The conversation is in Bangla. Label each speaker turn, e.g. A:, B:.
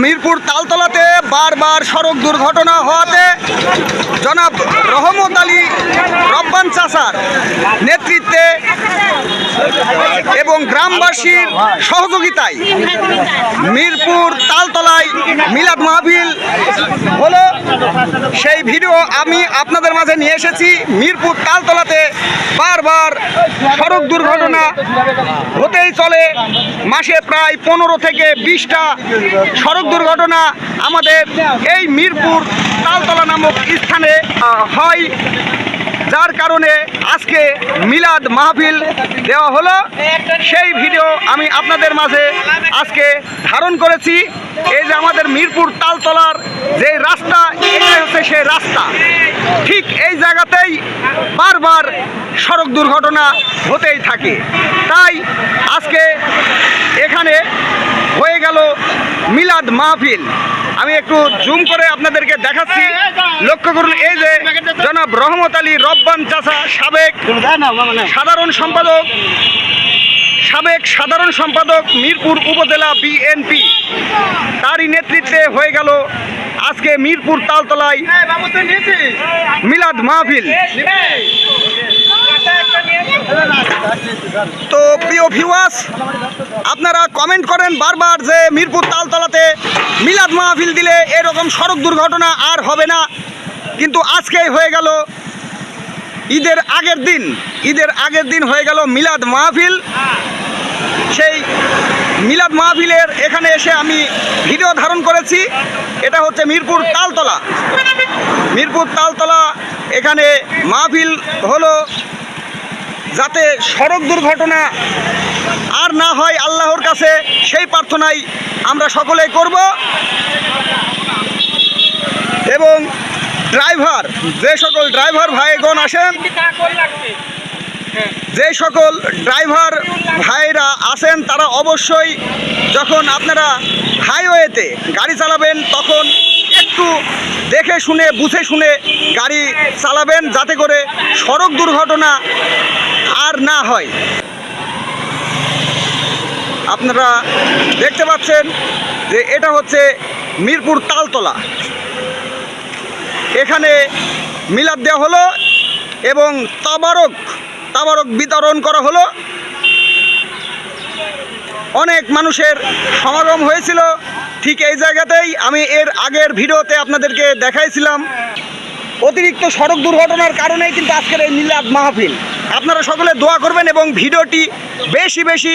A: মিরপুর তালতলাতে বারবার সড়ক দুর্ঘটনা হওয়াতে জনাব রহমত আলী রব্বান চাচার নেতৃত্বে এবং গ্রামবাসীর সহযোগিতায় মিরপুর তালতলায় মিলাদ মাহফিল হলো। সেই ভিডিও আমি আপনাদের মাঝে নিয়ে এসেছি। মিরপুর তালতলাতে বারবার সড়ক দুর্ঘটনা হতেই চলে। মাসে প্রায় 15 থেকে 20টা সড়ক দুর্ঘটনা আমাদের এই মিরপুর তালতলা নামক স্থানে হয়, যার কারণে আজকে মিলাদ মাহফিল দেওয়া হলো। সেই ভিডিও আমি আপনাদের মাঝে আজকে ধারণ করেছি। এই যে আমাদের মিরপুর তালতলার যে রাস্তা, এটাই হচ্ছে সেই রাস্তা। ঠিক এই জায়গাতেই বারবার সড়ক দুর্ঘটনা হতেই থাকে। তাই আজকে এখানে হয়ে গেল মিলাদ মাহফিল। আমি একটু জুম করে আপনাদেরকে দেখাচ্ছি, লক্ষ্য করুন। এই যে জনাব রহমত আলী রব্বান চাচা, সাবেক সাধারণ সম্পাদক মিরপুর উপজেলা বিএনপি, তারই নেতৃত্বে হয়ে গেল আজকে মিরপুর তালতলায় মিলাদ মাহফিল। তো প্রিয় ভিউয়ার্স, আপনারা কমেন্ট করেন বারবার যে মিরপুর তালতলাতে মিলাদ মাহফিল দিলে এরকম সড়ক দুর্ঘটনা আর হবে না, কিন্তু আজকেই হয়ে গেল ঈদের আগের দিন হয়ে গেল মিলাদ মাহফিল। সেই মিলাদ মাহফিলের এখানে এসে আমি ভিডিও ধারণ করেছি। এটা হচ্ছে মিরপুর তালতলা। এখানে মাহফিল হলো যাতে সড়ক দুর্ঘটনা আর না হয়, আল্লাহর কাছে সেই প্রার্থনাই আমরা সকলেই করব। এবং যে সকল ড্রাইভার ভাইগণ আসেন, যে সকল ড্রাইভার ভাইরা আছেন, তারা অবশ্যই যখন আপনারা হাইওয়েতে গাড়ি চালাবেন তখন একটু দেখে শুনে বুঝে শুনে গাড়ি চালাবেন, যাতে করে সড়ক দুর্ঘটনা আর না হয়। আপনারা দেখতে পাচ্ছেন যে এটা হচ্ছে মিরপুর তালতলা। এখানে মিলাদ দেওয়া হলো এবং তাবারক বিতরণ করা হলো। অনেক মানুষের সমাগম হয়েছিল ঠিক এই জায়গাতেই। আমি এর আগের ভিডিওতে আপনাদেরকে দেখাইছিলাম। অতিরিক্ত সড়ক দুর্ঘটনার কারণেই কিন্তু আজকের এই মিলাদ মাহফিল। আপনারা সকলে দোয়া করবেন এবং ভিডিওটি বেশি